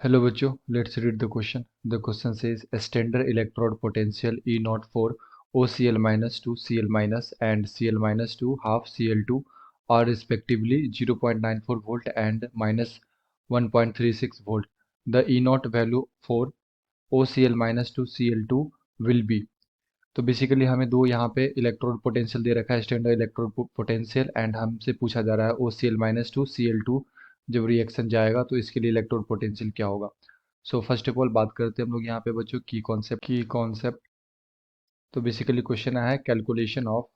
Hello बच्चों, let's read the question. The question says a standard electrode potential E naught for OCl minus to Cl minus and Cl minus to half Cl2 are respectively 0.94 volt and minus 1.36 volt. The E naught value for OCl minus to Cl2 will be. तो basically हमें दो यहाँ पे electrode potential दे रखा है, standard electrode potential, and हमसे पूछा जा रहा है OCl माइनस टू Cl2 जब रिएक्शन जाएगा तो इसके लिए इलेक्ट्रोड पोटेंशियल क्या होगा। सो फर्स्ट ऑफ ऑल बात करते हैं हम लोग यहाँ पे बच्चों की कॉन्सेप्ट। तो बेसिकली क्वेश्चन आया है calculation of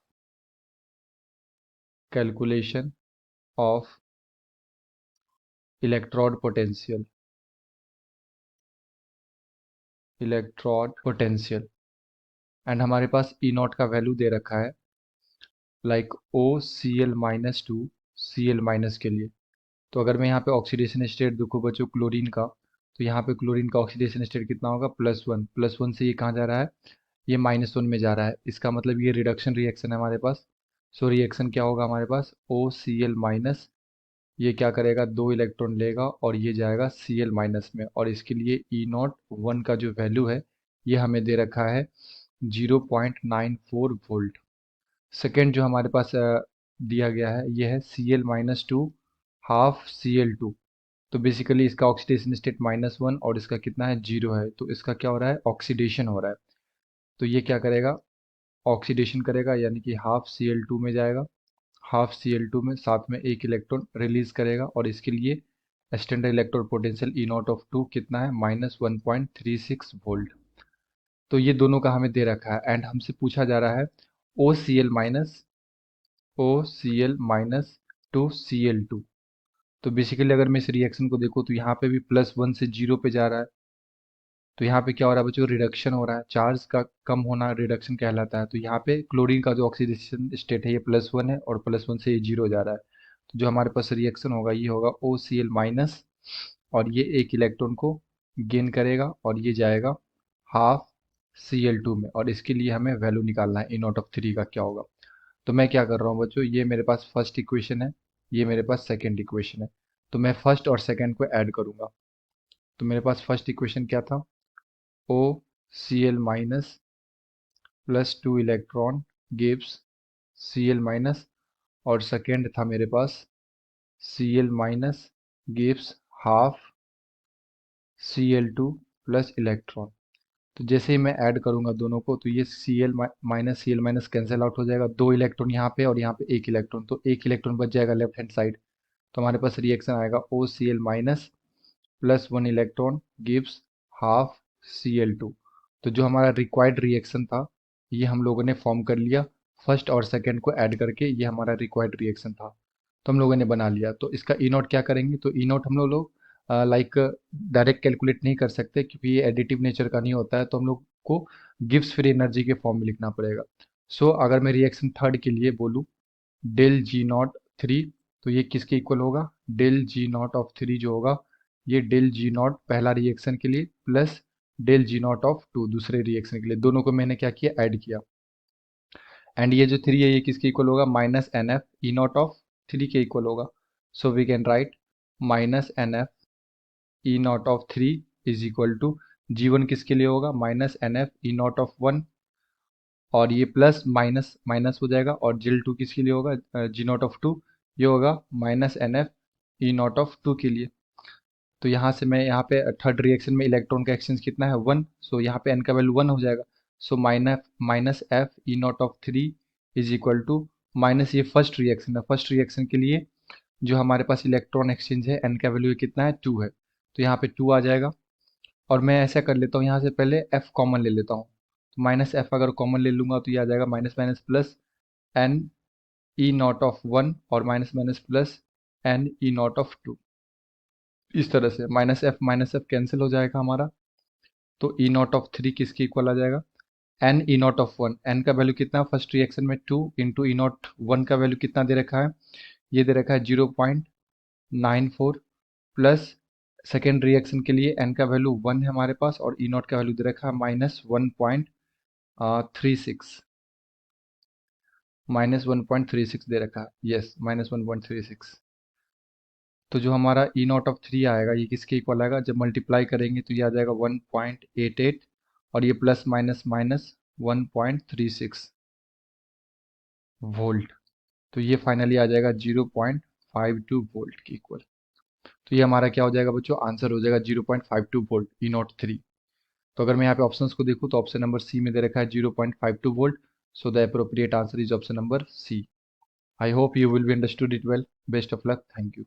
electrode potential and हमारे पास ई नॉट का वैल्यू दे रखा है like OCl minus two Cl minus के लिए। तो अगर मैं यहाँ पे ऑक्सीडेशन स्टेट देखूँ बच्चों क्लोरीन का, तो यहाँ पे क्लोरीन का ऑक्सीडेशन स्टेट कितना होगा, +1 से ये कहाँ जा रहा है, ये -1 में जा रहा है। इसका मतलब ये रिडक्शन रिएक्शन है हमारे पास। सो रिएक्शन क्या होगा हमारे पास, OCl माइनस, ये क्या करेगा, दो इलेक्ट्रॉन लेगा और ये जाएगा Cl माइनस में, और इसके लिए E01 का जो वैल्यू है ये हमें दे रखा है 0.94 वोल्ट। सेकेंड जो हमारे पास दिया गया है ये है Cl minus two half Cl2। तो बेसिकली इसका ऑक्सीडेशन स्टेट -1 और इसका कितना है, 0 है, तो इसका क्या हो रहा है, ऑक्सीडेशन हो रहा है। तो ये क्या करेगा, ऑक्सीडेशन करेगा, यानी कि हाफ Cl2 में जाएगा, हाफ Cl2 में साथ में एक इलेक्ट्रॉन रिलीज करेगा, और इसके लिए standard electrode potential E nought of two कितना है, -1.36 वोल्ट। तो ये दोनों का हमें दे रखा है एंड हमसे पूछा जा रहा है O C L minus two Cl2। तो बेसिकली अगर मैं इस रिएक्शन को देखूँ तो यहाँ पे भी +1 से 0 पे जा रहा है। तो यहाँ पे क्या हो रहा है बच्चों, रिडक्शन हो रहा है, चार्ज का कम होना रिडक्शन कहलाता है। तो यहाँ पे क्लोरीन का जो ऑक्सीडेशन स्टेट है ये +1 है और +1 से ये 0 जा रहा है। तो जो हमारे पास रिएक्शन होगा ये होगा OCl माइनस, और ये एक इलेक्ट्रॉन को गेन करेगा और ये जाएगा हाफ Cl2 में, और इसके लिए हमें वैल्यू निकालना है E0 का क्या होगा। तो मैं क्या कर रहा हूँ बच्चों, ये मेरे पास फर्स्ट इक्वेशन है, ये मेरे पास सेकेंड इक्वेशन है। तो मैं फर्स्ट और सेकेंड को ऐड करूंगा। तो मेरे पास फर्स्ट इक्वेशन क्या था, OCl minus +2 electron gives Cl minus, और सेकेंड था मेरे पास Cl minus gives half Cl2 plus electron. तो जैसे ही मैं ऐड करूंगा दोनों को तो ये Cl माइनस कैंसिल आउट हो जाएगा, दो इलेक्ट्रॉन यहाँ पे और यहाँ पे एक इलेक्ट्रॉन, तो एक इलेक्ट्रॉन बच जाएगा लेफ्ट हैंड साइड। तो हमारे पास रिएक्शन आएगा OCl minus +1 electron gives half Cl2। तो जो हमारा रिक्वायर्ड रिएक्शन था ये हम लोगों ने फॉर्म कर लिया, फर्स्ट और सेकेंड को ऐड करके ये हमारा रिक्वायर्ड रिएक्शन था, तो हम लोगों ने बना लिया। तो इसका ई नॉट क्या करेंगे, तो ई नॉट हम लोग लाइक डायरेक्ट कैलकुलेट नहीं कर सकते क्योंकि ये एडिटिव नेचर का नहीं होता है, तो हम लोग को गिब्स फ्री एनर्जी के फॉर्म में लिखना पड़ेगा। सो अगर मैं रिएक्शन थर्ड के लिए बोलूँ, डेल G0 3, तो ये किसके इक्वल होगा, डेल G0 जो होगा ये डेल G0 पहला रिएक्शन के लिए प्लस डेल G0 दूसरे रिएक्शन के लिए, दोनों को मैंने क्या किया, ऐड किया। एंड ये जो 3 है ये किसके इक्वल होगा, -NF E0 के इक्वल होगा। So we can write -NF E0 is equal to G1 किसके लिए होगा, -NF E0 और ये प्लस माइनस माइनस हो जाएगा, और G2 किसके लिए होगा, G0 ये होगा -NF E0 के लिए। तो यहाँ से मैं यहाँ पे थर्ड रिएक्शन में इलेक्ट्रॉन का एक्सचेंज कितना है, 1, सो यहाँ पे n का वैल्यू 1 हो जाएगा। So -F E0 is equal to minus, ये फर्स्ट रिएक्शन है, फर्स्ट रिएक्शन के लिए जो हमारे पास इलेक्ट्रॉन एक्सचेंज है n का वैल्यू कितना है, 2 है, तो यहाँ पे 2 आ जाएगा। और मैं ऐसा कर लेता हूँ, यहाँ से पहले f कॉमन ले लेता हूँ, तो -F अगर कॉमन ले लूंगा तो ये आ जाएगा माइनस माइनस प्लस NE0 और माइनस माइनस प्लस NE0। इस तरह से माइनस एफ कैंसिल हो जाएगा हमारा, तो E0 किसके इक्वल आ जाएगा, NE0। एन का वैल्यू कितना, फर्स्ट रिएक्शन में 2 इंटू E0 का वैल्यू कितना दे रखा है, ये दे रखा है 0.94, प्लस सेकेंड रिएक्शन के लिए एन का वैल्यू 1 है हमारे पास, और E0 का वैल्यू दे रखा है -1.36, -1.36 दे रखा है, यस -1.36। तो जो हमारा ई नॉट ऑफ 3 आएगा ये किसके इक्वल आएगा, जब मल्टीप्लाई करेंगे तो ये आ जाएगा 1.88 और ये प्लस माइनस माइनस 1.36 वोल्ट। तो ये फाइनली आ जाएगा 0.52 वोल्ट के इक्वल। तो ये हमारा क्या हो जाएगा बच्चों, आंसर हो जाएगा 0.52 वोल्ट ई नॉट 3। तो अगर मैं यहाँ पे ऑप्शंस को देखूँ तो ऑप्शन नंबर सी में दे रखा है 0.52 volt. So the appropriate answer is option number C. I hope you will be understood it well. Best of luck. Thank you.